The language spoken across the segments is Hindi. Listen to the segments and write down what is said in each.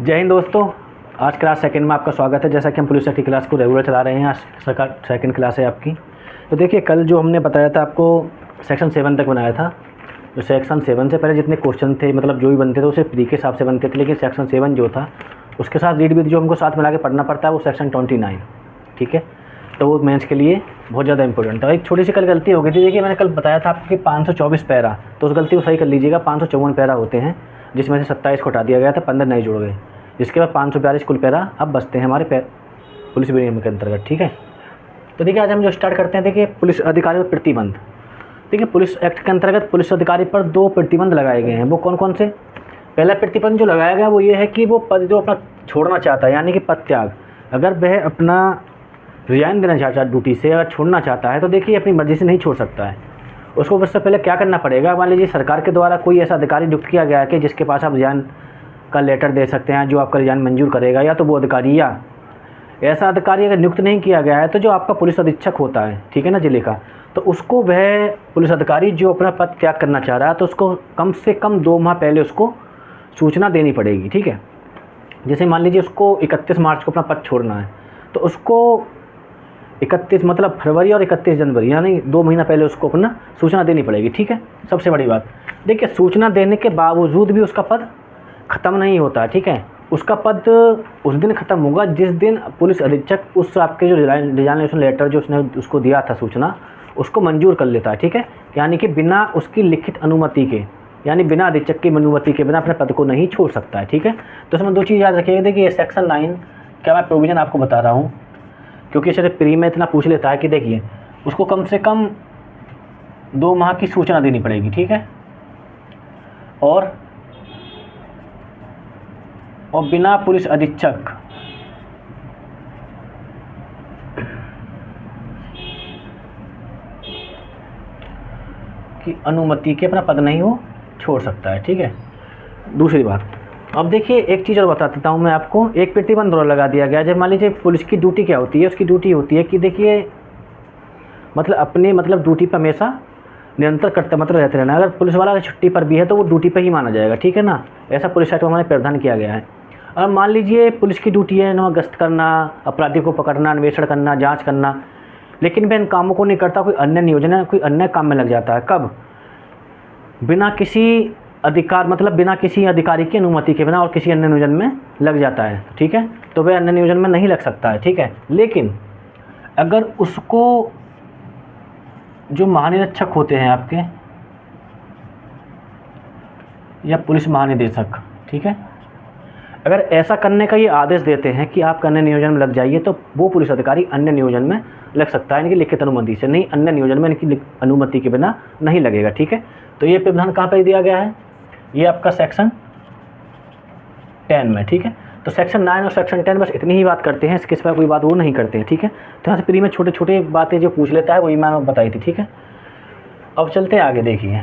जय हिंद दोस्तों। आज क्लास सेकंड में आपका स्वागत है। जैसा कि हम पुलिस सेफ्टी क्लास को रेगुलर चला रहे हैं, आज सेकंड क्लास है आपकी। तो देखिए, कल जो हमने बताया था आपको सेक्शन 7 तक बनाया था। जो सेक्शन 7 से पहले जितने क्वेश्चन थे, मतलब जो भी बनते थे वो सिर्फ प्री के हिसाब से बनते थे, लेकिन सेक्शन 7 जो था उसके साथ रीड विद जो हमको साथ मिला के पढ़ना पड़ता है वो सेक्शन 29। ठीक है, तो वो मेंस के लिए बहुत ज़्यादा इंपॉर्टेंट था। एक छोटी सी कल गलती हो गई थी। देखिए, मैंने कल बताया था आपके 524 पैरा, तो उस गलती को सही कर लीजिएगा। 554 पैरा होते हैं, जिसमें से 27 को हटा दिया गया था, 15 नहीं जुड़ गए। इसके बाद 542 कुल पैरा अब बचते हैं हमारे पुलिस विनियम के अंतर्गत। ठीक है, तो देखिए आज हम जो स्टार्ट करते हैं, देखिए पुलिस अधिकारी पर प्रतिबंध। देखिए, पुलिस एक्ट के अंतर्गत पुलिस अधिकारी पर 2 प्रतिबंध लगाए गए हैं। वो कौन कौन से? पहला प्रतिबंध जो लगाया गया वो ये है कि वो पद जो अपना छोड़ना चाहता है, यानी कि पद त्याग, अगर वह अपना रिजाइन देना चाहता है ड्यूटी से, अगर छोड़ना चाहता है तो देखिए अपनी मर्ज़ी से नहीं छोड़ सकता है। उसको उससे पहले क्या करना पड़ेगा? मान लीजिए सरकार के द्वारा कोई ऐसा अधिकारी नियुक्त किया गया है कि जिसके पास आप रिजाइन का लेटर दे सकते हैं, जो आपका रिजाइन मंजूर करेगा, या तो वो अधिकारी, या ऐसा अधिकारी अगर नियुक्त नहीं किया गया है तो जो आपका पुलिस अधीक्षक होता है, ठीक है ना, जिले का, तो उसको वह पुलिस अधिकारी जो अपना पद त्याग करना चाह रहा है तो उसको कम से कम 2 माह पहले उसको सूचना देनी पड़ेगी। ठीक है, जैसे मान लीजिए उसको 31 मार्च को अपना पद छोड़ना है, तो उसको 31 मतलब फरवरी और 31 जनवरी, यानी 2 महीना पहले उसको अपना सूचना देनी पड़ेगी। ठीक है, सबसे बड़ी बात देखिए, सूचना देने के बावजूद भी उसका पद ख़त्म नहीं होता। ठीक है, उसका पद उस दिन ख़त्म होगा जिस दिन पुलिस अधीक्षक उस आपके जो रिजाइनेशन लेटर जो उसने उसको दिया था सूचना, उसको मंजूर कर लेता है। ठीक है, यानी कि बिना उसकी लिखित अनुमति के, यानी बिना अधीक्षक की अनुमति के बिना अपने पद को नहीं छोड़ सकता है। ठीक है, तो इसमें 2 चीज़ याद रखिएगा। देखिए, सेक्शन 9 का मैं प्रोविज़न आपको बता रहा हूँ क्योंकि सिर्फ प्री में इतना पूछ लेता है कि देखिए उसको कम से कम 2 माह की सूचना देनी पड़ेगी। ठीक है, और बिना पुलिस अधीक्षक की अनुमति के अपना पद नहीं वो छोड़ सकता है। ठीक है, दूसरी बात, अब देखिए एक चीज़ और बता देता हूँ मैं आपको। एक प्रतिबंध और लगा दिया गया। जब मान लीजिए पुलिस की ड्यूटी क्या होती है, उसकी ड्यूटी होती है कि देखिए मतलब अपने ड्यूटी पर हमेशा निरंतर करते रहते रहना। अगर पुलिस वाला अगर छुट्टी पर भी है तो वो ड्यूटी पर ही माना जाएगा। ठीक है ना, ऐसा पुलिस एक्ट में हमारे प्रावधान किया गया है। अब मान लीजिए पुलिस की ड्यूटी है ना गश्त करना, अपराधी को पकड़ना, अन्वेषण करना, जांच करना, लेकिन वह इन कामों को नहीं करता, कोई अन्य नियोजन है, कोई अन्य काम में लग जाता है। कब? बिना किसी अधिकार मतलब बिना किसी अधिकारी की अनुमति के बिना और किसी अन्य नियोजन में लग जाता है। ठीक है, तो वह अन्य नियोजन में नहीं लग सकता है। ठीक है, लेकिन अगर उसको जो महानिरीक्षक होते हैं आपके या पुलिस महानिदेशक, ठीक है, अगर ऐसा करने का ये आदेश देते हैं कि आप अन्य नियोजन में लग जाइए, तो वो पुलिस अधिकारी अन्य नियोजन में लग सकता है, इनकी लिखित अनुमति से नहीं, अन्य नियोजन में इनकी अनुमति के बिना नहीं लगेगा। ठीक है, तो ये प्रावधान कहाँ पर दिया गया है? ये आपका सेक्शन 10 में। ठीक है, तो सेक्शन 9 और सेक्शन 10 बस इतनी ही बात करते हैं, इसके सिवा कोई बात वो नहीं करते हैं। ठीक है, तो यहाँ से प्री में छोटे छोटे बातें जो पूछ लेता है वही मैंने बताई थी। ठीक है, अब चलते हैं आगे। देखिए,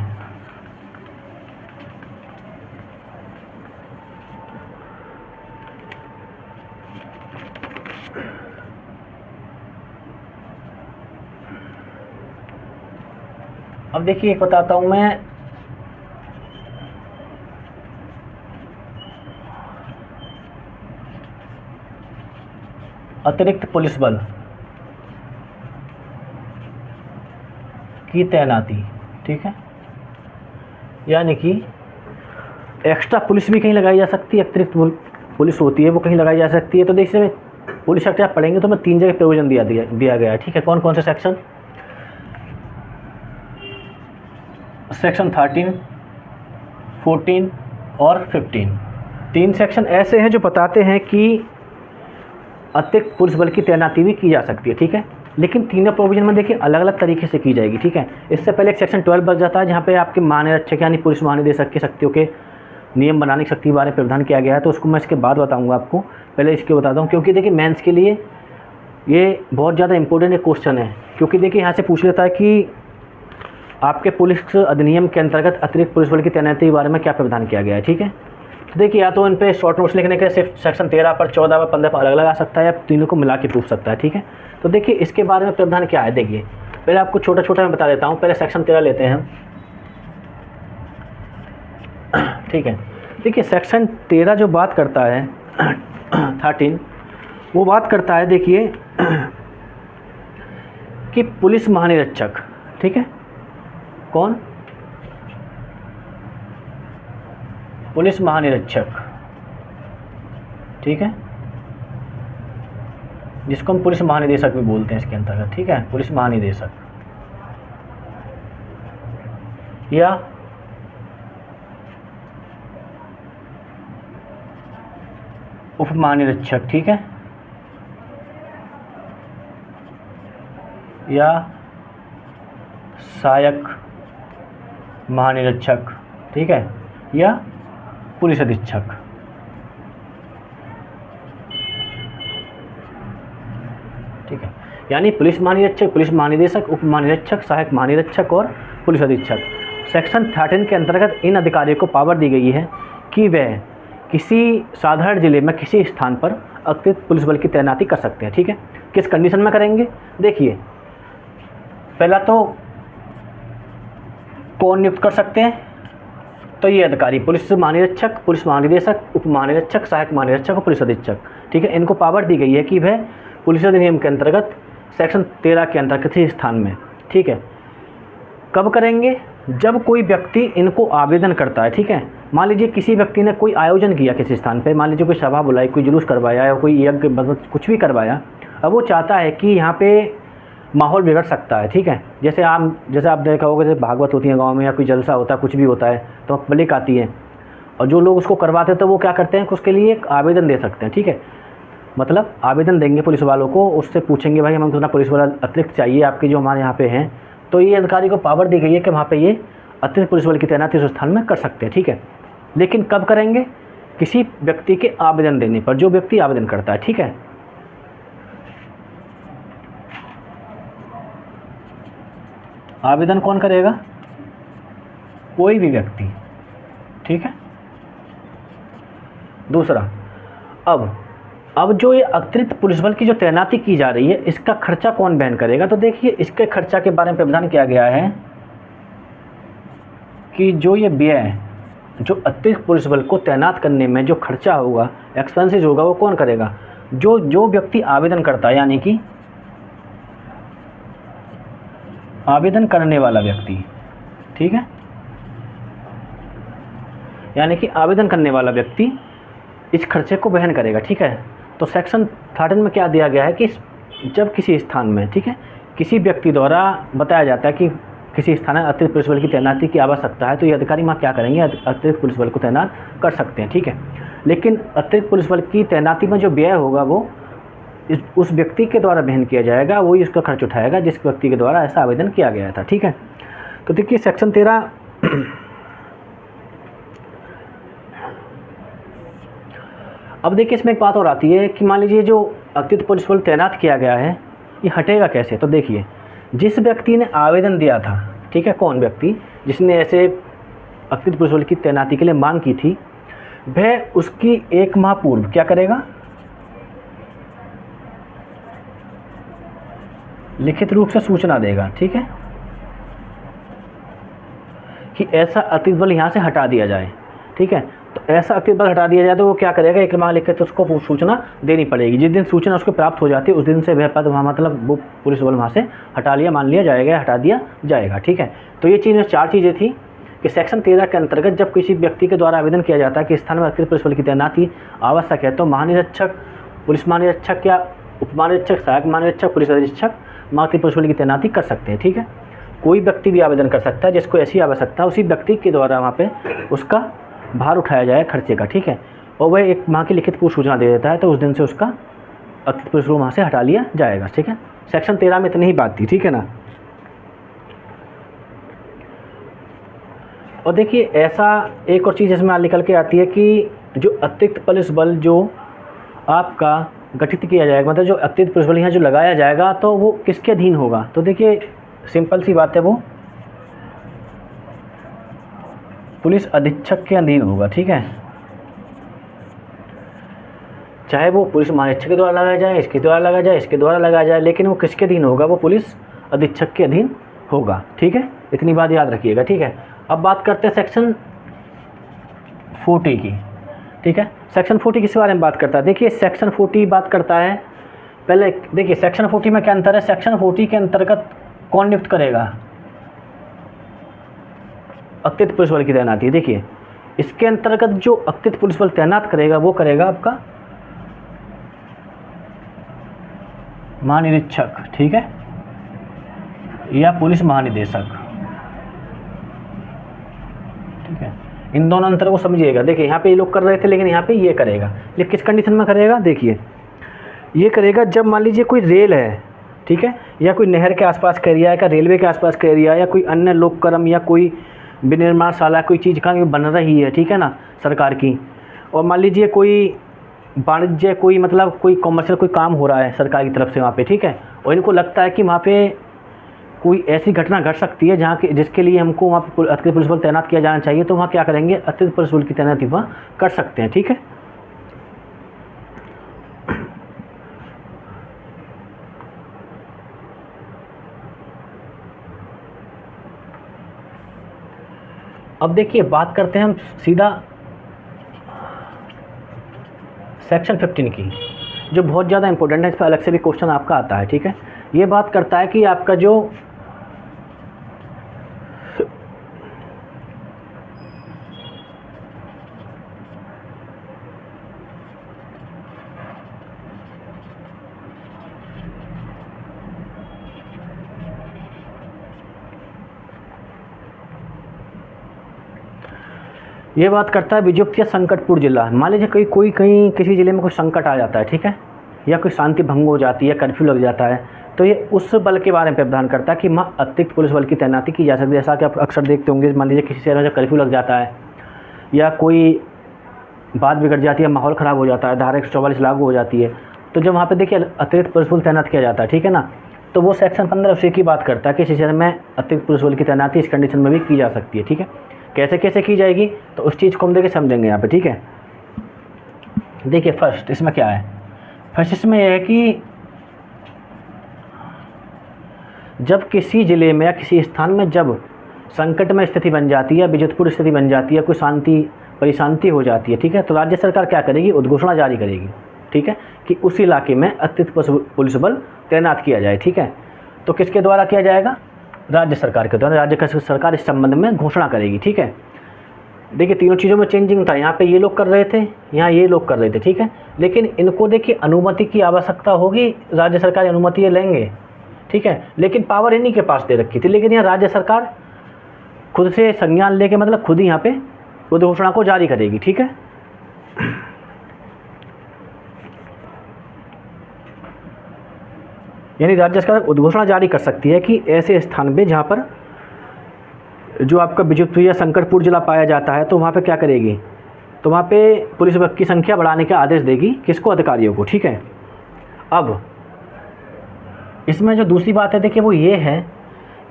अब देखिए एक बताता हूँ मैं, अतिरिक्त पुलिस बल की तैनाती। ठीक है, यानी कि एक्स्ट्रा पुलिस भी कहीं लगाई जा सकती है, अतिरिक्त पुलिस होती है वो कहीं लगाई जा सकती है। तो देखिए पुलिस एक्ट आप पढ़ेंगे तो मैं 3 जगह प्रोविजन दिया गया है। ठीक है, कौन कौन से सेक्शन? सेक्शन 13, 14 और 15। 3 सेक्शन ऐसे हैं जो बताते हैं कि अतिरिक्त पुलिस बल की तैनाती भी की जा सकती है। ठीक है, लेकिन तीनों प्रोविजन में देखिए अलग अलग तरीके से की जाएगी। ठीक है, इससे पहले एक सेक्शन 12 बच जाता है जहाँ पे आपके महानिरीक्षक यानी पुलिस महानिदेशक की शक्तियों के नियम बनाने की शक्ति के बारे में प्रावधान किया गया है, तो उसको मैं इसके बाद बताऊँगा आपको। पहले इसके बताता हूँ क्योंकि देखिए मेंस के लिए ये बहुत ज़्यादा इंपॉर्टेंट एक क्वेश्चन है, क्योंकि देखिए यहाँ से पूछ लेता है कि आपके पुलिस अधिनियम के अंतर्गत अतिरिक्त पुलिस बल की तैनाती के बारे में क्या प्रावधान किया गया है। ठीक है, तो देखिए या तो इन पे शॉर्ट नोट्स लिखने के सिर्फ सेक्शन 13 पर, 14 पर, 15 पर अलग अलग आ सकता है, या तीनों को मिला के पूछ सकता है। ठीक है, तो देखिए इसके बारे में प्रावधान क्या है। देखिए पहले आपको छोटा छोटा मैं बता देता हूँ। पहले सेक्शन 13 लेते हैं हम। ठीक है, देखिए सेक्शन 13 जो बात करता है 13 वो बात करता है, देखिए कि पुलिस महानिरीक्षक, ठीक है, कौन? पुलिस महानिरीक्षक, ठीक है, जिसको हम पुलिस महानिदेशक भी बोलते हैं इसके अंतर्गत, ठीक है, पुलिस महानिदेशक या उप महानिरीक्षक, ठीक है, या सहायक महानिरीक्षक, ठीक है, या पुलिस अधीक्षक, ठीक है। यानी पुलिस महानिरीक्षक, पुलिस महानिदेशक, उप महानिरीक्षक, सहायक महानिरीक्षक और पुलिस अधीक्षक। सेक्शन 13 के अंतर्गत इन अधिकारियों को पावर दी गई है कि वह किसी साधारण जिले में किसी स्थान पर अतिरिक्त पुलिस बल की तैनाती कर सकते हैं, ठीक है। किस कंडीशन में करेंगे? देखिए, पहला तो कौन नियुक्त कर सकते हैं? तो ये अधिकारी पुलिस महानिरीक्षक, पुलिस महानिदेशक, उप महानिरीक्षक, सहायक महानिरीक्षक और पुलिस अधीक्षक, ठीक है। इनको पावर दी गई है कि वह पुलिस अधिनियम के अंतर्गत सेक्शन 13 के अंतर्गत किसी स्थान में, ठीक है। कब करेंगे? जब कोई व्यक्ति इनको आवेदन करता है, ठीक है। मान लीजिए किसी व्यक्ति ने कोई आयोजन किया किसी स्थान पे, मान लीजिए कोई सभा बुलाई, कोई जुलूस करवाया या कोई यज्ञ कुछ भी करवाया, अब वो चाहता है कि यहाँ पे माहौल बिगड़ सकता है, ठीक है। जैसे आप देखा होगा, जैसे भागवत होती है गांव में या कोई जलसा होता है, कुछ भी होता है तो पब्लिक आती है और जो लोग उसको करवाते हैं तो वो क्या करते हैं कि उसके लिए एक आवेदन दे सकते हैं, ठीक है। मतलब आवेदन देंगे पुलिस वालों को, उससे पूछेंगे भाई हमें थोड़ा पुलिस वाला अतिरिक्त चाहिए आपके जो हमारे यहाँ पे हैं, तो ये अधिकारी को पावर दी गई है कि वहाँ पे ये अतिरिक्त पुलिस बल की तैनाती उस स्थान में कर सकते हैं, ठीक है। लेकिन कब करेंगे? किसी व्यक्ति के आवेदन देने पर, जो व्यक्ति आवेदन करता है, ठीक है। आवेदन कौन करेगा? कोई भी व्यक्ति, ठीक है। दूसरा, अब जो ये अतिरिक्त पुलिस बल की जो तैनाती की जा रही है, इसका खर्चा कौन वहन करेगा? तो देखिए, इसके खर्चा के बारे में प्रावधान किया गया है कि जो ये व्यय है, जो अतिरिक्त पुलिस बल को तैनात करने में जो खर्चा होगा, एक्सपेंसेस होगा, वो कौन करेगा? जो व्यक्ति आवेदन करता है, यानी कि आवेदन करने वाला व्यक्ति, ठीक है, यानी कि आवेदन करने वाला व्यक्ति इस खर्चे को वहन करेगा, ठीक है। तो सेक्शन 13 में क्या दिया गया है कि जब किसी स्थान में, ठीक है, किसी व्यक्ति द्वारा बताया जाता है कि किसी स्थान में अतिरिक्त पुलिस बल की तैनाती की आवश्यकता है, तो ये अधिकारी वहाँ क्या करेंगे? अतिरिक्त पुलिस बल को तैनात कर सकते हैं, ठीक है। लेकिन अतिरिक्त पुलिस बल की तैनाती में जो व्यय होगा वो उस व्यक्ति के द्वारा वहन किया जाएगा, वही उसका खर्च उठाएगा जिस व्यक्ति के द्वारा ऐसा आवेदन किया गया था, ठीक है। तो देखिए सेक्शन 13 अब देखिए इसमें एक बात और आती है कि मान लीजिए जो अतिरिक्त पुलिस बल तैनात किया गया है, ये हटेगा कैसे? तो देखिए, जिस व्यक्ति ने आवेदन दिया था, ठीक है, कौन व्यक्ति जिसने ऐसे अतिरिक्त पुलिस बल की तैनाती के लिए मांग की थी, वह उसकी 1 माह पूर्व क्या करेगा? लिखित रूप से सूचना देगा, ठीक है, कि ऐसा अतिरिक्त बल यहाँ से हटा दिया जाए, ठीक है। तो ऐसा अतिरिक्त बल हटा दिया जाए तो वो क्या करेगा? 1 माह लिख के तो उसको सूचना देनी पड़ेगी। जिस दिन सूचना उसको प्राप्त हो जाती है उस दिन से वह पद वहाँ, मतलब वो पुलिस बल वहाँ से हटा लिया, मान लिया जाएगा, हटा दिया जाएगा, ठीक है। तो ये चीज़ 4 चीज़ें थी कि सेक्शन 13 के अंतर्गत जब किसी व्यक्ति के द्वारा आवेदन किया जाता है कि स्थान में अतिरिक्त पुलिस बल की तैनाती आवश्यक है, तो महानिरीक्षक, पुलिस महानिरीक्षक या उप महानिरीक्षक, सहायक महानिरीक्षक, पुलिस अधीक्षक अतिरिक्त पुलिस बल की तैनाती कर सकते हैं, ठीक है। कोई व्यक्ति भी आवेदन कर सकता है जिसको ऐसी आवश्यकता है, उसी व्यक्ति के द्वारा वहाँ पे उसका भार उठाया जाए खर्चे का, ठीक है। और वह 1 माह की लिखित पूर्व सूचना दे देता है तो उस दिन से उसका अतिरिक्त पुलिस बल वहाँ से हटा लिया जाएगा, ठीक है। सेक्शन 13 में इतनी ही बात थी, ठीक है ना। और देखिए ऐसा एक और चीज़ इसमें निकल के आती है कि जो अतिरिक्त पुलिस बल जो आपका गठित किया जाएगा, मतलब जो अतिरिक्त पुलिस बल यहाँ जो लगाया जाएगा, तो वो किसके अधीन होगा? तो देखिए सिंपल सी बात है, वो पुलिस अधीक्षक के अधीन होगा, ठीक है। चाहे वो पुलिस महानिरीक्षक के द्वारा लगाया जाए, इसके द्वारा लगाया जाए, इसके द्वारा लगाया जाए, लेकिन वो किसके अधीन होगा? वो पुलिस अधीक्षक के अधीन होगा, ठीक है। इतनी बात याद रखिएगा, ठीक है। अब बात करते हैं सेक्शन 40 की, ठीक है। सेक्शन 40 किस बारे में बात करता है? देखिए सेक्शन 40 बात करता है, पहले देखिए सेक्शन 40 में क्या अंतर है। सेक्शन 40 के अंतर्गत कौन नियुक्त करेगा? अतिरिक्त पुलिस बल की तैनाती। देखिए इसके अंतर्गत जो अतिरिक्त पुलिस बल तैनात करेगा वो करेगा आपका महानिरीक्षक, ठीक है, या पुलिस महानिदेशक, ठीक है। इन दोनों अंतर को समझिएगा। देखिए यहाँ पे ये लोग कर रहे थे, लेकिन यहाँ पे ये करेगा। लेकिन किस कंडीशन में करेगा? देखिए ये करेगा जब मान लीजिए कोई रेल है, ठीक है, या कोई नहर के आसपास का एरिया है, या रेलवे के आसपास का एरिया, या कोई अन्य लोककर्म या कोई विनिर्माणशाला कोई चीज़ कहाँ बन रही है, ठीक है ना, सरकार की। और मान लीजिए कोई वाणिज्य, कोई मतलब कोई कॉमर्शियल कोई काम हो रहा है सरकार की तरफ से वहाँ पे, ठीक है, और इनको लगता है कि वहाँ पे कोई ऐसी घटना घट सकती है जहाँ के जिसके लिए हमको वहाँ पर अतिरिक्त पुलिस बल तैनात किया जाना चाहिए, तो वहाँ क्या करेंगे? अतिरिक्त पुलिस बल की तैनाती वहाँ कर सकते हैं, ठीक है। अब देखिए बात करते हैं हम सीधा सेक्शन 15 की, जो बहुत ज़्यादा इंपॉर्टेंट है। इस पर अलग से भी क्वेश्चन आपका आता है, ठीक है। ये बात करता है कि आपका जो ये बात करता है विजुक्त या संकटपूर्ण जिला। मान लीजिए कोई कहीं किसी ज़िले में कोई संकट आ जाता है, ठीक है, या कोई शांति भंग हो जाती है, कर्फ्यू लग जाता है, तो ये उस बल के बारे में प्रावधान करता है कि वहाँ अतिरिक्त पुलिस बल की तैनाती की जा सकती है। जैसा कि आप अक्सर देखते होंगे, मान लीजिए किसी शहर में कर्फ्यू लग जाता है, या कोई बात बिगड़ जाती है, माहौल ख़राब हो जाता है, धारा 144 लागू हो जाती है, तो जब वहाँ पे देखिए अतिरिक्त पुलिस बल तैनात किया जाता है, ठीक है ना, तो वो सेक्शन 15 उसी की बात करता है कि इस शहर में अतिरिक्त पुलिस बल की तैनाती इस कंडीशन में भी की जा सकती है, ठीक है। कैसे कैसे की जाएगी, तो उस चीज़ को हम देखिए समझेंगे यहाँ पे, ठीक है। देखिए फर्स्ट इसमें क्या है, फर्स्ट इसमें यह है कि जब किसी ज़िले में या किसी स्थान में जब संकट में स्थिति बन जाती है, विद्युतपूर्ण स्थिति बन जाती है, कोई शांति परिशांति हो जाती है, ठीक है, तो राज्य सरकार क्या करेगी? उद्घोषणा जारी करेगी, ठीक है, कि उस इलाके में अतिरिक्त पुलिस बल तैनात किया जाए, ठीक है। तो किसके द्वारा किया जाएगा? राज्य सरकार के द्वारा। राज्य सरकार इस संबंध में घोषणा करेगी, ठीक है। देखिए तीनों चीज़ों में चेंजिंग था, यहाँ पे ये लोग कर रहे थे, यहाँ ये लोग कर रहे थे, ठीक है, लेकिन इनको देखिए अनुमति की आवश्यकता होगी, राज्य सरकार अनुमति ये लेंगे, ठीक है, लेकिन पावर इन्हीं के पास दे रखी थी। लेकिन यहाँ राज्य सरकार खुद से संज्ञान लेके मतलब खुद ही यहाँ पे उद्घोषणा को जारी करेगी, ठीक है। यानी राज्य सरकार उद्घोषणा जारी कर सकती है कि ऐसे स्थान पे जहाँ पर जो आपका विद्युत या संकटपूर्ण जिला पाया जाता है, तो वहाँ पे क्या करेगी? तो वहाँ पे पुलिस बल की संख्या बढ़ाने का आदेश देगी, किसको? अधिकारियों को, ठीक है। अब इसमें जो दूसरी बात है देखिए वो ये है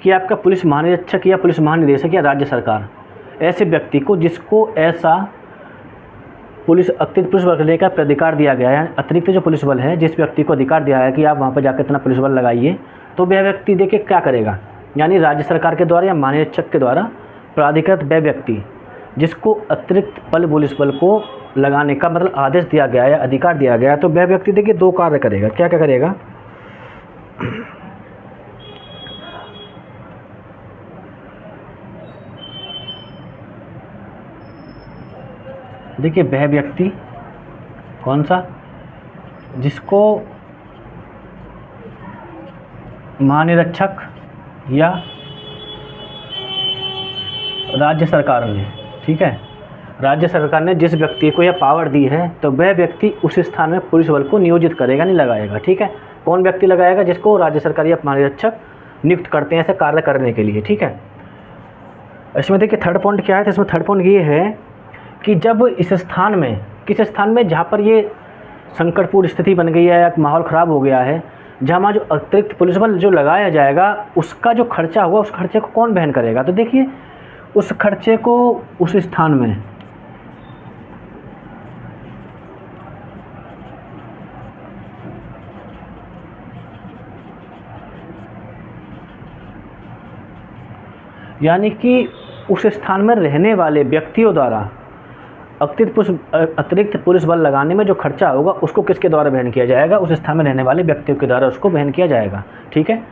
कि आपका पुलिस महानिरीक्षक या पुलिस महानिदेशक या राज्य सरकार ऐसे व्यक्ति को जिसको ऐसा पुलिस अतिरिक्त पुलिस बल का अधिकार दिया गया है, अतिरिक्त जो पुलिस बल है जिस व्यक्ति को अधिकार दिया है कि आप वहाँ पर जाकर इतना पुलिस बल लगाइए, तो वह व्यक्ति देखिए क्या करेगा? यानी राज्य सरकार के द्वारा या महानिरीक्षक के द्वारा प्राधिकृत वह व्यक्ति जिसको अतिरिक्त पुलिस बल को लगाने का मतलब आदेश दिया गया है, अधिकार दिया गया है, तो वह व्यक्ति देखिए दो कार्य करेगा। क्या क्या करेगा? देखिए वह व्यक्ति कौन सा? जिसको महानिरीक्षक या राज्य सरकार ने, ठीक है, राज्य सरकार ने जिस व्यक्ति को यह पावर दी है, तो वह व्यक्ति उस स्थान में पुलिस बल को नियोजित करेगा, नहीं लगाएगा, ठीक है। कौन व्यक्ति लगाएगा? जिसको राज्य सरकार या महानिरीक्षक नियुक्त करते हैं ऐसे कार्य करने के लिए, ठीक है। इसमें देखिए थर्ड पॉइंट क्या है, तो इसमें थर्ड पॉइंट ये है कि जब इस स्थान में, किस स्थान में जहाँ पर ये संकटपूर्ण स्थिति बन गई है या माहौल ख़राब हो गया है, जहाँ जो अतिरिक्त पुलिस बल जो लगाया जाएगा उसका जो खर्चा हुआ उस खर्चे को कौन वहन करेगा? तो देखिए उस खर्चे को उस स्थान में यानी कि उस स्थान में रहने वाले व्यक्तियों द्वारा अतिरिक्त पुलिस बल लगाने में जो खर्चा होगा उसको किसके द्वारा वहन किया जाएगा? उस स्थान में रहने वाले व्यक्तियों के द्वारा उसको वहन किया जाएगा। ठीक है।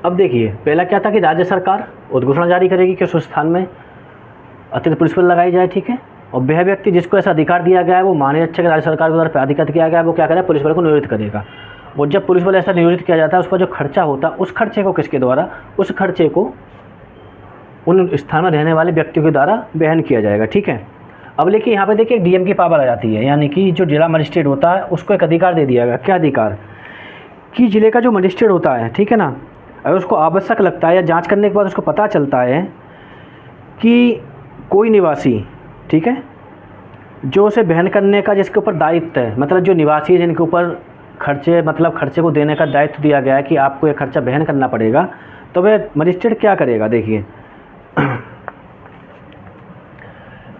अब देखिए, पहला क्या था कि राज्य सरकार उद्घोषणा जारी करेगी कि उस स्थान में अतिरिक्त पुलिस बल लगाई जाए। ठीक है। और वह व्यक्ति जिसको ऐसा अधिकार दिया गया है वो माननीय अध्यक्ष राज्य सरकार के द्वारा प्राधिकृत किया गया है, वो क्या करेगा? पुलिस बल को नियोजित करेगा। और जब पुलिस बल ऐसा नियोजित किया जाता है, उस पर जो खर्चा होता है, उस खर्चे को किसके द्वारा? उस खर्चे को उन स्थान में रहने वाले व्यक्तियों के द्वारा वहन किया जाएगा। ठीक है। अब लेकिन यहाँ पे देखिए डीएम की पावर आ जाती है, यानी कि जो जिला मजिस्ट्रेट होता है उसको एक अधिकार दे दिया गया। क्या अधिकार? कि जिले का जो मजिस्ट्रेट होता है, ठीक है ना, अगर उसको आवश्यक लगता है या जांच करने के बाद उसको पता चलता है कि कोई निवासी, ठीक है, जो उसे वहन करने का जिसके ऊपर दायित्व है, मतलब जो निवासी है जिनके ऊपर खर्चे को देने का दायित्व दिया गया है कि आपको ये खर्चा वहन करना पड़ेगा, तो वह मजिस्ट्रेट क्या करेगा? देखिए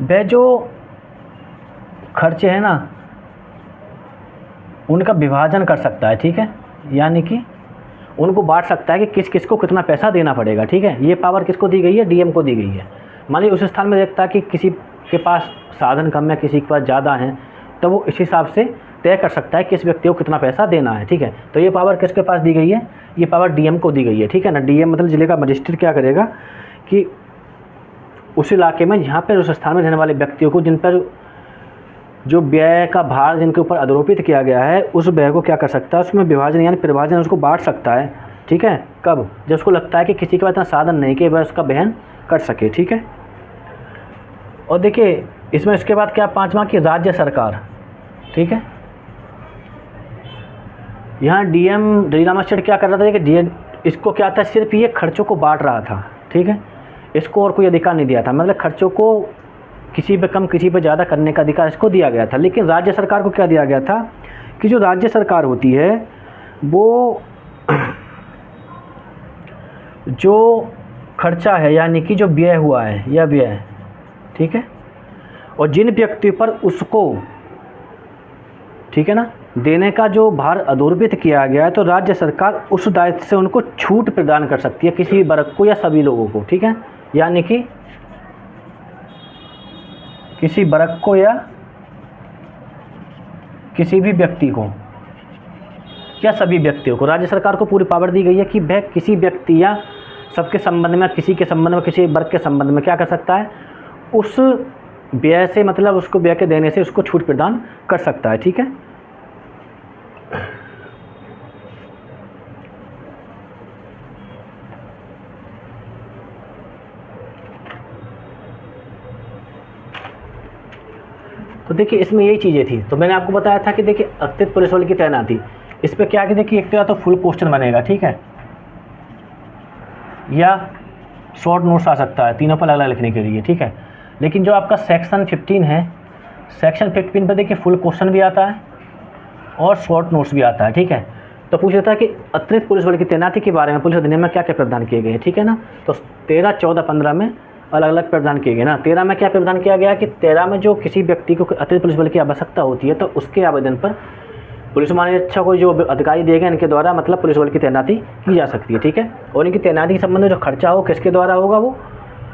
वह जो खर्चे हैं ना उनका विभाजन कर सकता है। ठीक है। यानी कि उनको बांट सकता है कि किस किस को कितना पैसा देना पड़ेगा। ठीक है। ये पावर किसको दी गई है? डीएम को दी गई है। मान लीजिए उस स्थान में देखता है कि किसी के पास साधन कम है, किसी के पास ज़्यादा है, तो वो इस हिसाब से तय कर सकता है किस व्यक्ति को कितना पैसा देना है। ठीक है। तो ये पावर किसके पास दी गई है? ये पावर डीएम को दी गई है। ठीक है ना। डीएम मतलब जिले का मजिस्ट्रेट क्या करेगा कि उस इलाके में जहाँ पर उस स्थान में रहने वाले व्यक्तियों को जिन पर जो व्यय का भार जिनके ऊपर आरोपित किया गया है, उस व्यय को क्या कर सकता है? उसमें विभाजन यानी परिभाजन उसको बांट सकता है। ठीक है। कब? जब उसको लगता है कि किसी के पास इतना साधन नहीं कि वह उसका वहन कर सके। ठीक है। और देखिए इसमें इसके बाद क्या पांचवा कि राज्य सरकार। ठीक है। यहाँ डीएम जिला मजिस्ट्रेट क्या कर रहा था कि डीएम इसको क्या था, सिर्फ ये खर्चों को बांट रहा था। ठीक है। इसको और कोई अधिकार नहीं दिया था, मतलब खर्चों को किसी पे कम किसी पे ज़्यादा करने का अधिकार इसको दिया गया था। लेकिन राज्य सरकार को क्या दिया गया था कि जो राज्य सरकार होती है वो जो खर्चा है यानी कि जो व्यय हुआ है या व्यय, ठीक है, और जिन व्यक्तियों पर उसको, ठीक है ना, देने का जो भार आरोपित किया गया है, तो राज्य सरकार उस दायित्व से उनको छूट प्रदान कर सकती है, किसी वर्ग को या सभी लोगों को। ठीक है। यानी कि किसी वर्ग को या किसी भी व्यक्ति को या सभी व्यक्तियों को राज्य सरकार को पूरी पावर दी गई है कि वह किसी व्यक्ति या सबके संबंध में, किसी के संबंध में, किसी वर्ग के संबंध में क्या कर सकता है? उस व्यय से, मतलब उसको व्यय के देने से उसको छूट प्रदान कर सकता है। ठीक है। तो देखिए इसमें यही चीज़ें थी। तो मैंने आपको बताया था कि देखिए अतिरिक्त पुलिस बल की तैनाती, इस पर क्या कि देखिए एक तो या तो फुल क्वेश्चन बनेगा, ठीक है, या शॉर्ट नोट्स आ सकता है, तीनों पर अलग अलग लिखने के लिए। ठीक है। लेकिन जो आपका सेक्शन 15 है, सेक्शन 15 पर देखिए फुल क्वेश्चन भी आता है और शॉर्ट नोट्स भी आता है। ठीक है। तो पूछ लेता है कि अतिरिक्त पुलिस बल की तैनाती के बारे में पुलिस अधिनियम में क्या क्या प्रावधान किए गए हैं। ठीक है ना। तो 13, 14, 15 में अलग अलग प्रावधान किए गए ना। 13 में क्या प्रावधान किया गया कि 13 में जो किसी व्यक्ति को अतिरिक्त पुलिस बल की आवश्यकता होती है तो उसके आवेदन पर पुलिस महानिरीक्षक को जो अधिकारी दिए गए इनके द्वारा मतलब पुलिस बल की तैनाती की जा सकती है। ठीक है। और इनकी तैनाती के संबंध में जो खर्चा हो किसके द्वारा होगा? वो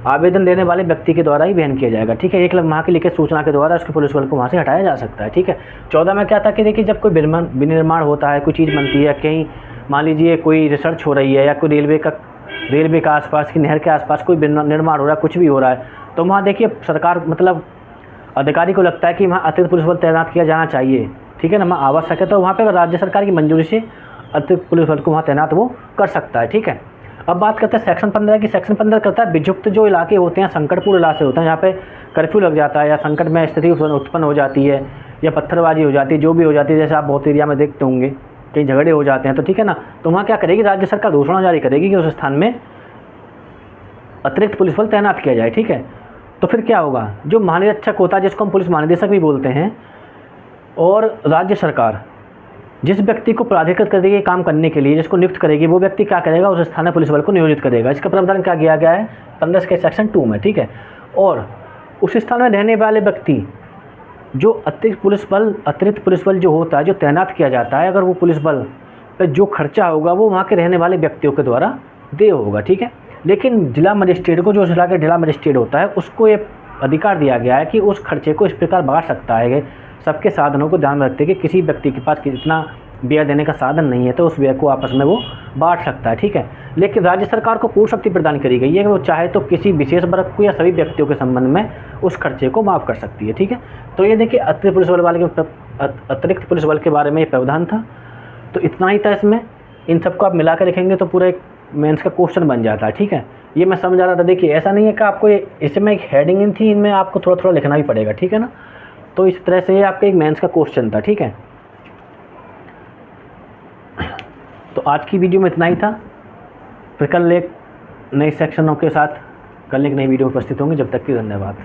आवेदन देने वाले व्यक्ति के द्वारा ही वहन किया जाएगा। ठीक है। 1 लाख वहाँ की लिखित सूचना के द्वारा उसके पुलिस बल को वहाँ से हटाया जा सकता है। ठीक है। 14 में क्या था कि देखिए जब कोई विनिर्माण होता है, कोई चीज़ बनती है, कहीं मान लीजिए कोई रिसर्च हो रही है या कोई रेलवे का आसपास की नहर के आसपास कोई निर्माण हो रहा है, कुछ भी हो रहा है, तो वहाँ देखिए सरकार मतलब अधिकारी को लगता है कि वहाँ अतिरिक्त पुलिस बल तैनात किया जाना चाहिए। ठीक है ना। वहाँ आवश्यक है तो वहाँ पे राज्य सरकार की मंजूरी से अतिरिक्त पुलिस बल को वहाँ तैनात वो कर सकता है। ठीक है। अब बात करते हैं सेक्शन 15 की। सेक्शन 15 करता है वियुक्त जो इलाके होते हैं, संकटपूर्ण इलाके होते हैं, यहाँ पे कर्फ्यू लग जाता है या संकट में स्थिति उत्पन्न हो जाती है या पत्थरबाजी हो जाती है, जो भी हो जाती है, जैसे आप बहुत एरिया में देखते होंगे कहीं झगड़े हो जाते हैं, तो ठीक है ना, तो वहाँ क्या करेगी राज्य सरकार? घोषणा जारी करेगी कि उस स्थान में अतिरिक्त पुलिस बल तैनात किया जाए। ठीक है। तो फिर क्या होगा? जो महानिरीक्षक होता है जिसको हम पुलिस महानिदेशक भी बोलते हैं, और राज्य सरकार जिस व्यक्ति को प्राधिकृत कर देगी काम करने के लिए, जिसको नियुक्त करेगी, वो व्यक्ति क्या करेगा? उस स्थानीय पुलिस बल को नियोजित करेगा। इसका प्रावधान क्या किया गया है 15 के सेक्शन 2 में। ठीक है। और उस स्थान में रहने वाले व्यक्ति जो अतिरिक्त पुलिस बल जो होता है, जो तैनात किया जाता है, अगर वो पुलिस बल पर जो खर्चा होगा वो वहाँ के रहने वाले व्यक्तियों के द्वारा देय होगा, ठीक है। लेकिन जिला मजिस्ट्रेट को, जो जिला का जिला मजिस्ट्रेट होता है, उसको ये अधिकार दिया गया है कि उस खर्चे को इस प्रकार बांट सकता है, सबके साधनों को ध्यान में रखते कि किसी व्यक्ति के पास कितना व्यय देने का साधन नहीं है तो उस व्यय को आपस में वो बांट सकता है, ठीक है। लेकिन राज्य सरकार को पूर्ण शक्ति प्रदान करी गई है कि वो चाहे तो किसी विशेष वर्ग को या सभी व्यक्तियों के संबंध में उस खर्चे को माफ़ कर सकती है, ठीक है। तो ये देखिए अतिरिक्त पुलिस बल के बारे में ये प्रावधान था। तो इतना ही था इसमें। इन सबको आप मिला कर लिखेंगे तो पूरा एक मेंस का क्वेश्चन बन जाता है, ठीक है। ये मैं समझा रहा था। देखिए ऐसा नहीं है कि आपको इसमें एक हेडिंग इन थी, इनमें आपको थोड़ा थोड़ा लिखना भी पड़ेगा, ठीक है ना। तो इस तरह से ये आपका एक मेंस का क्वेश्चन था, ठीक है। तो आज की वीडियो में इतना ही था। फिर कल एक नए सेक्शनों के साथ कल एक नई वीडियो में उपस्थित होंगे। जब तक की धन्यवाद।